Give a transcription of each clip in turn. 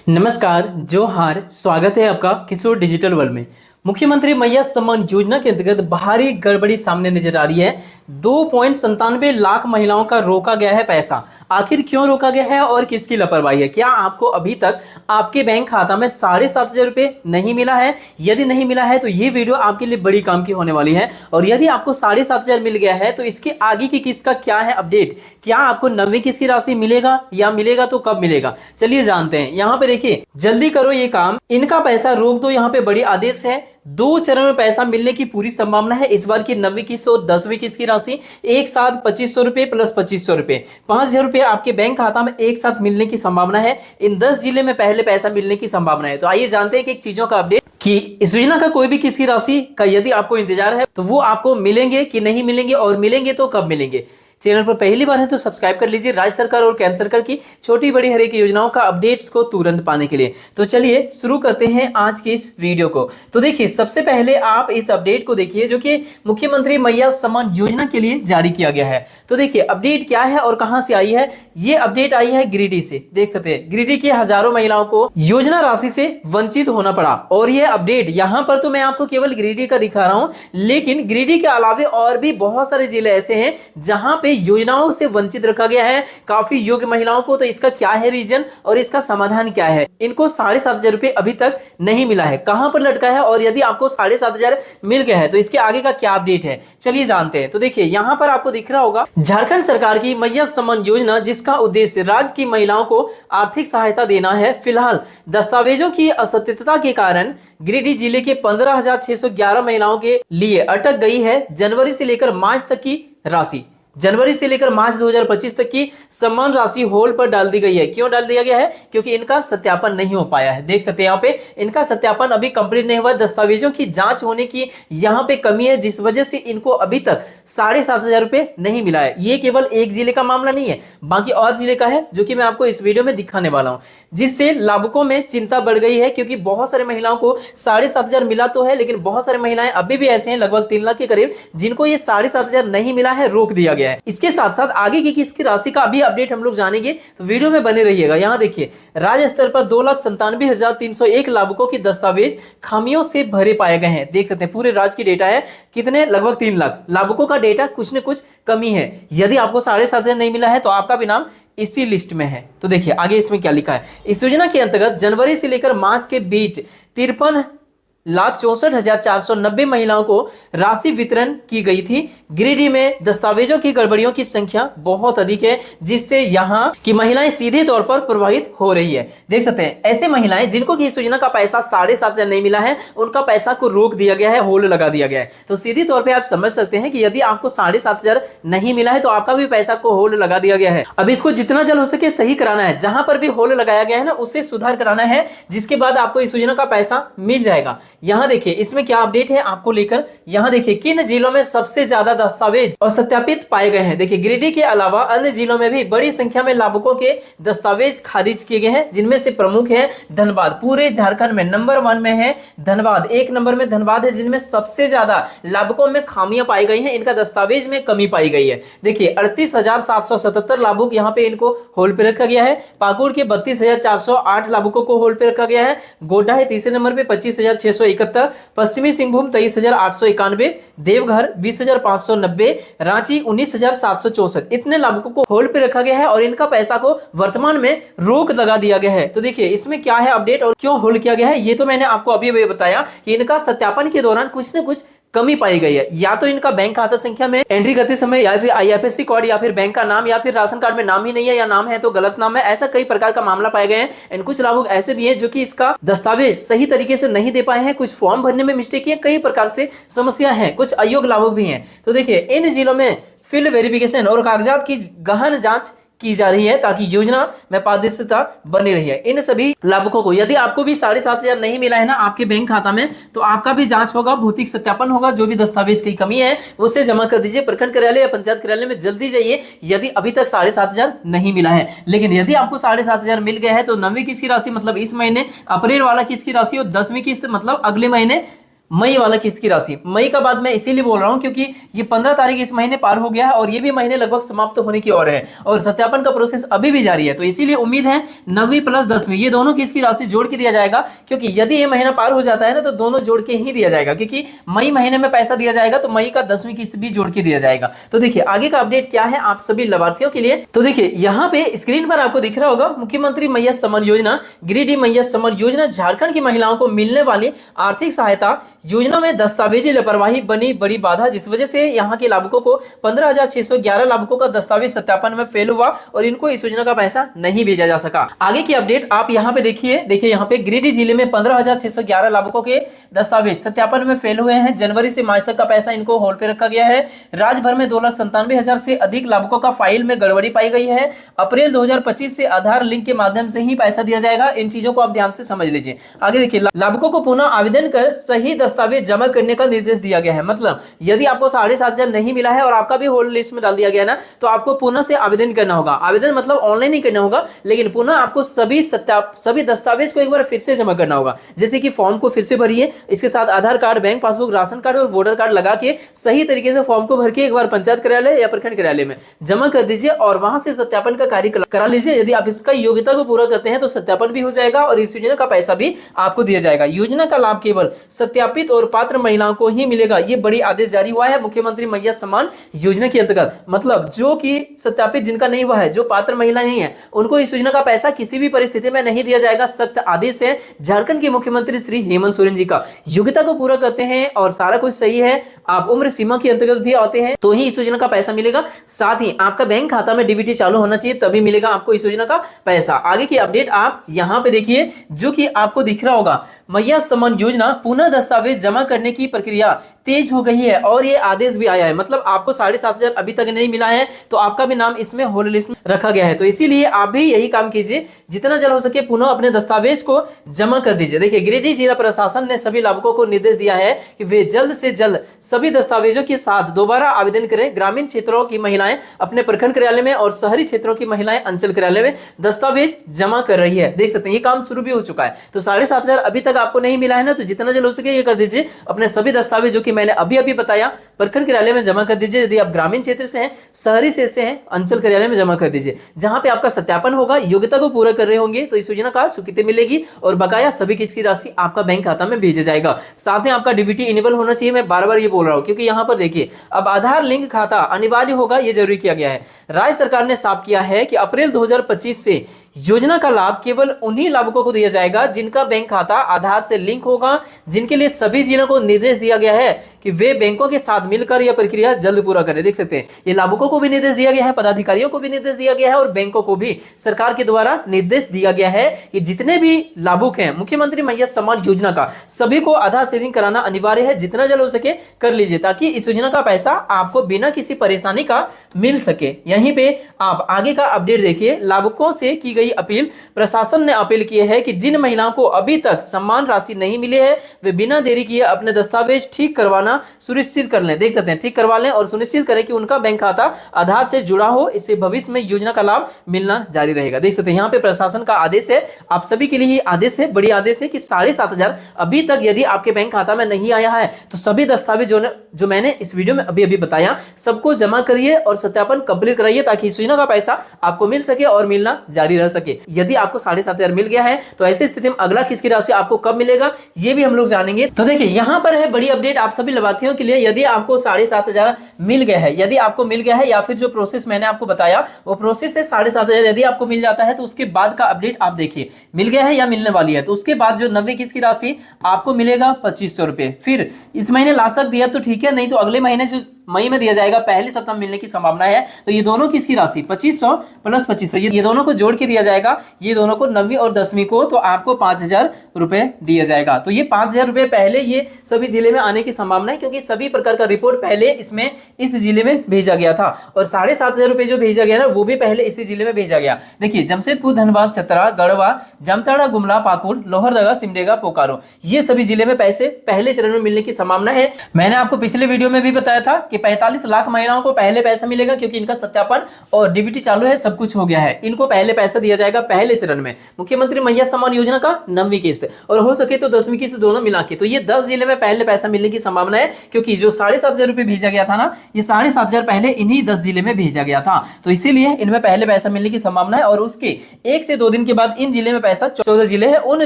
नमस्कार, जोहार। स्वागत है आपका किशोर डिजिटल वर्ल्ड में। मुख्यमंत्री मैया सम्मान योजना के अंतर्गत भारी गड़बड़ी सामने नजर आ रही है। 2.97 लाख महिलाओं का रोका गया है पैसा। आखिर क्यों रोका गया है और किसकी लापरवाही है? क्या आपको अभी तक आपके बैंक खाता में 7,500 रुपए नहीं मिला है? यदि नहीं मिला है तो ये वीडियो आपके लिए बड़ी काम की होने वाली है। और यदि आपको 7,500 मिल गया है तो इसके आगे की किस्त का क्या है अपडेट? क्या आपको 9वीं किस्त की राशि मिलेगा या मिलेगा तो कब मिलेगा? चलिए जानते हैं। यहाँ पे देखिए, जल्दी करो ये काम, इनका पैसा रोक दो। यहाँ पे बड़ी आदेश है। 2 चरण में पैसा मिलने की पूरी संभावना है। इस बार की 9वीं किस्त और 10वीं किस्त की राशि एक साथ 2,500 रुपए प्लस 2,500 रुपए, 5,000 रुपए आपके बैंक खाता में एक साथ मिलने की संभावना है। इन 10 जिले में पहले पैसा मिलने की संभावना है। तो आइए जानते हैं कि चीजों का अपडेट कि इस योजना का कोई भी किसी राशि का यदि आपको इंतजार है तो वो आपको मिलेंगे कि नहीं मिलेंगे, और मिलेंगे तो कब मिलेंगे। चैनल पर पहली बार है तो सब्सक्राइब कर लीजिए राज्य सरकार और केंद्र सरकार की छोटी बड़ी हर एक योजनाओं का अपडेट्स को तुरंत पाने के लिए। तो चलिए शुरू करते हैं आज की इस वीडियो को। तो देखिए, सबसे पहले आप इस अपडेट को देखिए जो कि मुख्यमंत्री मैया सम्मान योजना के लिए जारी किया गया है। तो देखिए अपडेट क्या है और कहां से आई है। ये अपडेट आई है गिरिडीह से। देख सकते हैं, गिरिडीह की हजारों महिलाओं को योजना राशि से वंचित होना पड़ा। और ये अपडेट यहां पर तो मैं आपको केवल गिरिडीह का दिखा रहा हूं, लेकिन गिरिडीह के अलावे और भी बहुत सारे जिले ऐसे हैं जहां पे योजनाओं से वंचित रखा गया है काफी योग्य महिलाओं को। तो इसका क्या है रीजन और इसका समाधान क्या है? इनको 7,500 रुपए अभी तक नहीं मिला है, कहां पर लटका है? और यदि आपको 7,500 मिल गया है तो इसके आगे का क्या अपडेट है, चलिए जानते हैं। तो देखिए, यहां पर आपको दिख रहा होगा झारखंड सरकार की मैया सम्मान योजना, जिसका उद्देश्य राज्य की महिलाओं को आर्थिक सहायता देना है। फिलहाल दस्तावेजों की असत्यता के कारण गिरिडीह जिले के 15,611 महिलाओं के लिए अटक गई है जनवरी से लेकर मार्च तक की राशि। जनवरी से लेकर मार्च 2025 तक की सम्मान राशि होल्ड पर डाल दी गई है। क्यों डाल दिया गया है? क्योंकि इनका सत्यापन नहीं हो पाया है। देख सकते हैं यहाँ पे इनका सत्यापन अभी कंप्लीट नहीं हुआ। दस्तावेजों की जांच होने की यहाँ पे कमी है, जिस वजह से इनको अभी तक 7,500 रुपए नहीं मिला है। ये केवल एक जिले का मामला नहीं है, बाकी और जिले का है जो कि मैं आपको इस वीडियो में दिखाने वाला हूं, जिससे लाभुकों में चिंता बढ़ गई है। क्योंकि बहुत सारे महिलाओं को 7,500 मिला तो है, लेकिन बहुत सारी महिलाएं अभी भी ऐसे हैं, लगभग 3 लाख के करीब, जिनको ये 7,500 नहीं मिला है, रोक दिया गया है। इसके साथ साथ आगे की किस्त की राशि का भी अपडेट हम लोग जानेंगे, तो वीडियो में बने रहिएगा। यहां देखिए, राज्य स्तर पर 2,97,301 लाभुकों की दस्तावेज खामियों से भरे पाए गए हैं। देख सकते हैं पूरे राज्य की डेटा है कितने, लगभग 3 लाख लाभुकों का डेटा कुछ न कुछ कमी है। यदि आपको 7,500 नहीं मिला है तो आपका भी नाम इसी लिस्ट में है। तो देखिए आगे इसमें क्या लिखा है। इस योजना के अंतर्गत जनवरी से लेकर मार्च के बीच 53,64,490 महिलाओं को राशि वितरण की गई थी। गिरिडीह में दस्तावेजों की गड़बड़ियों की संख्या बहुत अधिक है, जिससे यहाँ की महिलाएं सीधे तौर पर प्रभावित हो रही है। देख सकते हैं ऐसे महिलाएं जिनको की इस योजना का पैसा 7,500 नहीं मिला है, उनका पैसा को रोक दिया गया है, होल्ड लगा दिया गया है। तो सीधी तौर पर आप समझ सकते हैं कि यदि आपको 7,500 नहीं मिला है तो आपका भी पैसा को होल्ड लगा दिया गया है। अब इसको जितना जल्द हो सके सही कराना है। जहां पर भी होल्ड लगाया गया है ना, उससे सुधार कराना है, जिसके बाद आपको इस योजना का पैसा मिल जाएगा। यहां देखिए इसमें क्या अपडेट है आपको लेकर। यहां देखिए किन जिलों में सबसे ज्यादा दस्तावेज और सत्यापित पाए गए हैं। देखिए गिरिडीह के अलावा अन्य जिलों में भी बड़ी संख्या में लाभुकों के दस्तावेज खारिज किए गए हैं, जिनमें से प्रमुख है धनबाद। पूरे झारखंड में नंबर 1 में है धनबाद, 1 नंबर में धनबाद है, जिनमें सबसे ज्यादा लाभुकों में खामियां पाई गई हैं, इनका दस्तावेज में कमी पाई गई है। देखिए 38,777 लाभुक यहाँ पे इनको होल्ड पे रखा गया है। पाकुड़ के 32,408 लाभुकों को होल्ड पे रखा गया है। गोड्डा है तीसरे नंबर पे 25,671, पश्चिमी सिंहभूम 23,891, देवघर 20,590, रांची 19,764। इतने लाभुकों को होल्ड पे रखा गया है और इनका पैसा को वर्तमान में रोक लगा दिया गया है। तो देखिए इसमें क्या है अपडेट और क्यों होल्ड किया गया है, ये तो मैंने आपको अभी बताया कि इनका सत्यापन के दौरान कुछ न कुछ कमी पाई गई है। या तो इनका बैंक खाता संख्या में एंट्री करते समय, या फिर IFSC कोड, या फिर बैंक का नाम, या फिर राशन कार्ड में नाम ही नहीं है, या नाम है तो गलत नाम है। ऐसा कई प्रकार का मामला पाए गए हैं। एंड कुछ लाभुक ऐसे भी हैं जो कि इसका दस्तावेज सही तरीके से नहीं दे पाए हैं, कुछ फॉर्म भरने में मिस्टेक है, कई प्रकार से समस्या है, कुछ अयोग्य लाभुक भी हैं। तो देखिए इन जिलों में फील्ड वेरिफिकेशन और कागजात की गहन जांच की जा रही है, ताकि योजना में पारदर्शिता बनी रही है। इन सभी लाभुकों को, यदि आपको भी 7,500 नहीं मिला है ना आपके बैंक खाता में, तो आपका भी जांच होगा, भौतिक सत्यापन होगा। जो भी दस्तावेज की कमी है उसे जमा कर दीजिए प्रखंड कार्यालय या पंचायत कार्यालय में, जल्दी जाइए यदि अभी तक 7,500 नहीं मिला है। लेकिन यदि आपको 7,500 मिल गया है तो 9वीं किस्त की राशि मतलब इस महीने, अप्रैल वाला किस्त की राशि और 10वीं किस्त मतलब अगले महीने मई वाला किस्त की राशि। मई का बाद मैं इसीलिए बोल रहा हूं क्योंकि ये 15 तारीख इस महीने पार हो गया है और ये भी महीने लगभग समाप्त होने की ओर है और सत्यापन का प्रोसेस अभी भी जारी है। तो इसीलिए उम्मीद है 9वीं प्लस 10वीं ये दोनों किस्त की राशि जोड़ के दिया जाएगा, क्योंकि यदि ये महीना पार हो जाता है ना तो दोनों जोड़ के ही दिया जाएगा, क्योंकि मई महीने में पैसा दिया जाएगा तो मई का 10वीं किस्त भी जोड़ के दिया जाएगा। तो देखिए आगे का अपडेट क्या है आप सभी लाभार्थियों के लिए। तो देखिए यहाँ पे स्क्रीन पर आपको दिख रहा होगा मुख्यमंत्री मैया सम्मान योजना, गिरिडीह मैया सम्मान योजना झारखंड की महिलाओं को मिलने वाली आर्थिक सहायता योजना में दस्तावेजी लापरवाही बनी बड़ी बाधा, जिस वजह से यहाँ के लाभुकों को 15,611 लाभुकों का दस्तावेज सत्यापन में फेल हुआ और इनको इस योजना का पैसा नहीं भेजा जा सका। आगे की अपडेट आप यहाँ पे देखिए यहाँ पे गिरिडीह जिले में 15,611 लाभुकों के दस्तावेज सत्यापन में फेल हुए हैं। जनवरी से मार्च तक का पैसा इनको होल्ड पे रखा गया है। राज्य भर में 2,97,000 से अधिक लाभुकों का फाइल में गड़बड़ी पाई गई है। अप्रैल 2025 से आधार लिंक के माध्यम से ही पैसा दिया जाएगा। इन चीजों को आप ध्यान से समझ लीजिए। आगे देखिए लाभुकों को पुनः आवेदन कर सही दस्तावेज जमा करने का निर्देश दिया गया है। मतलब यदि आपको 7,500 नहीं मिला है और आपका भी होल्ड लिस्ट में डाल दिया गया ना, तो आपको पुनः से आवेदन करना होगा। आवेदन मतलब ऑनलाइन ही करना होगा, लेकिन पुनः आपको सभी दस्तावेज को एक बार फिर से जमा करना होगा। जैसे कि फॉर्म को फिर से भरिए, इसके साथ Aadhaar card, bank passbook, ration card और वोटर कार्ड लगा के सही तरीके से फॉर्म को भर के एक बार पंचायत कार्यालय या प्रखंड कार्यालय में जमा कर दीजिए और वहां से सत्यापन का कार्य करा लीजिए। यदि आप इसका योग्यता को पूरा करते हैं तो सत्यापन भी हो जाएगा और इस योजना का पैसा भी आपको दिया जाएगा। योजना का लाभ केवल सत्यापित और पात्र महिलाओं को ही मिलेगा। ये बड़ी आदेश जारी हुआ है मुख्यमंत्री मैया सम्मान योजना के अंतर्गत। मतलब जो कि सत्यापित जिनका नहीं हुआ है, जो पात्र महिला नहीं है, उनको इस योजना का पैसा किसी भी परिस्थिति में नहीं दिया जाएगा। सख्त आदेश है झारखंड के मुख्यमंत्री श्री हेमंत सोरेन जी का। योग्यता को पूरा करते हैं और सारा कुछ सही है, आप उम्र सीमा के अंतर्गत भी आते हैं तो ही इस योजना का पैसा मिलेगा। साथ ही आपका बैंक खाता में डीबीटी चालू होना चाहिए, तभी मिलेगा आपको इस योजना का पैसा। आगे की अपडेट आप यहां पे देखिए जो कि आपको दिख रहा होगा, मैया सम्मान योजना पुनः दस्तावेज जमा करने की प्रक्रिया तेज हो गई है और ये आदेश भी आया है। मतलब आपको 7,500 अभी तक नहीं मिला है तो आपका भी नाम इसमें होल्ड लिस्ट में रखा गया है। तो इसीलिए आप भी यही काम कीजिए, जितना जल्द हो सके पुनः अपने दस्तावेज को जमा कर दीजिए। देखिए गिरिडीह जिला प्रशासन ने सभी लाभुकों को निर्देश दिया है कि वे जल्द से जल्द सभी दस्तावेजों के साथ दोबारा आवेदन करें। ग्रामीण क्षेत्रों की महिलाएं अपने प्रखंड कार्यालय में और शहरी क्षेत्रों की महिलाएं अंचल कार्यालय में दस्तावेज जमा कर रही है। देख सकते हैं ये काम शुरू भी हो चुका है। तो 7,500 अभी तक आपको नहीं मिला है ना, तो जितना जल्द हो सके ये कर दीजिए। अपने सभी दस्तावेज जो कि मैंने अभी बताया प्रखंड कार्यालय में जमा कर दीजिए। यदि आप ग्रामीण क्षेत्र से हैं, शहरी से हैं, अंचल कार्यालय में जमा कर दीजिए। जहां पे आपका सत्यापन होगा, योग्यता को पूरा कर रहे होंगे तो इस योजना का स्वीकृति मिलेगी और बकाया सभी किस्त की राशि आपका बैंक खाता में भेजा जाएगा। साथ में आपका डीबीटी इनेबल होना चाहिए। मैं बार बार ये बोल रहा हूं क्योंकि यहां पर देखिए अब आधार लिंक खाता अनिवार्य होगा, ये जरूरी किया गया है। राज्य सरकार ने साफ किया है कि अप्रैल 2025 से योजना का लाभ केवल उन्हीं लाभुकों को दिया जाएगा जिनका बैंक खाता आधार से लिंक होगा, जिनके लिए सभी जिलों को निर्देश दिया गया है कि वे बैंकों के साथ मिलकर यह प्रक्रिया जल्द पूरा करें। देख सकते हैं ये लाभुकों को भी निर्देश दिया गया है, पदाधिकारियों को भी निर्देश दिया गया है और बैंकों को भी सरकार के द्वारा निर्देश दिया गया है कि जितने भी लाभुक हैं मुख्यमंत्री मैया सम्मान योजना का, सभी को आधार से लिंक कराना अनिवार्य है। जितना जल्द हो सके कर लीजिए ताकि इस योजना का पैसा आपको बिना किसी परेशानी का मिल सके। यहीं पे आप आगे का अपडेट देखिए। लाभुकों से की गई अपील, प्रशासन ने अपील की है कि जिन महिलाओं को अभी तक सम्मान राशि नहीं मिली है वे बिना देरी किए अपने दस्तावेज ठीक करवाना सुनिश्चित कर लें। देख सकते हैं ठीक करवा लें और सुनिश्चित करें कि उनका बैंक खाता आधार से जुड़ा हो, इससे भविष्य में योजना का लाभ मिलना जारी रहेगा। देख सकते हैं यहाँ पे प्रशासन का आदेश है, आप सभी के लिए ही आदेश है, बड़ी आदेश है कि 7,500 अभी तक यदि आपके बैंक खाता में नहीं आया है तो सभी दस्तावेज जो मैंने इस वीडियो में अभी बताया सबको जमा करिए और सत्यापन कंप्लीट कराइए ताकि इस योजना का पैसा आपको मिल सके और मिलना जारी रह सके। यदि आपको 7,500 मिल गया है तो ऐसी स्थिति में अगला किस्त की राशि आपको कब मिलेगा ये भी हम लोग जानेंगे। तो देखिए यहाँ पर है बड़ी अपडेट आप सभी लाभार्थियों के लिए। यदि आपको 7,500 मिल गया है, यदि आपको मिल गया है या फिर जो प्रोसेस मैंने आपको बताया वो प्रोसेस से 7,500 यदि आपको मिल जाता है तो उसके बाद का अपडेट आप देखिए मिल गया है या मिलने वाली है। तो उसके बाद जो 90 किस्त की राशि आपको मिलेगा 2,500 रुपए। फिर इस महीने लास्ट तक दिया तो ठीक है, नहीं तो अगले महीने जो मई में दिया जाएगा पहले सप्ताह मिलने की संभावना है। तो ये दोनों किसकी राशि 2,500 प्लस 2,500 ये दोनों को जोड़ के दिया जाएगा। ये दोनों को 9वीं और 10वीं को तो आपको 5,000 रुपए दिया जाएगा। तो ये 5,000 रुपए पहले ये सभी जिले में आने की संभावना है क्योंकि सभी प्रकार का रिपोर्ट पहले इसमें इस जिले में भेजा गया था और 7,500 रुपए जो भेजा गया ना वो भी पहले इसी जिले में भेजा गया। देखिए जमशेदपुर, धनबाद, चतरा, गढ़वा, जामताड़ा, गुमला, पाकुड़, लोहरदगा, सिमडेगा, बोकारो ये सभी जिले में पैसे पहले चरण में मिलने की संभावना है। मैंने आपको पिछले वीडियो में भी बताया था कि कि 45 लाख महिलाओं को पहले पैसा मिलेगा, क्योंकि इनका सत्यापन और डीबीटी चालू है, सब कुछ हो गया है। इनको पहले पैसा दिया जाएगा पहले चरण में, मुख्यमंत्री मैया सम्मान योजना का 9वीं किस्त, और हो सके तो 10वीं किस्त, दोनों मिला के। तो ये 10 जिले में पहले पैसा मिलने की संभावना है, क्योंकि जो 7,500 रुपए भेजा गया था ना, ये 7,500 पहले इन्हीं 10 जिले में भेजा गया था, तो इसीलिए इनमें पहले पैसा मिलने की संभावना है। और उसके 1 से 2 दिन के बाद इन जिले में पैसा, 14 जिले हैं, उन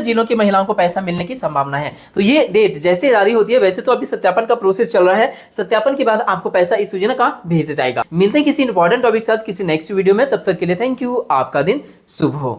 जिलों की महिलाओं को पैसा मिलने की संभावना है। तो ये डेट जैसे जारी होती है, वैसे तो अभी सत्यापन का प्रोसेस चल रहा है, सत्यापन के बाद आपको पैसा इस योजना का भेजा जाएगा। मिलते हैं किसी इंपॉर्टेंट टॉपिक के साथ किसी नेक्स्ट वीडियो में, तब तक के लिए थैंक यू। आपका दिन शुभ हो।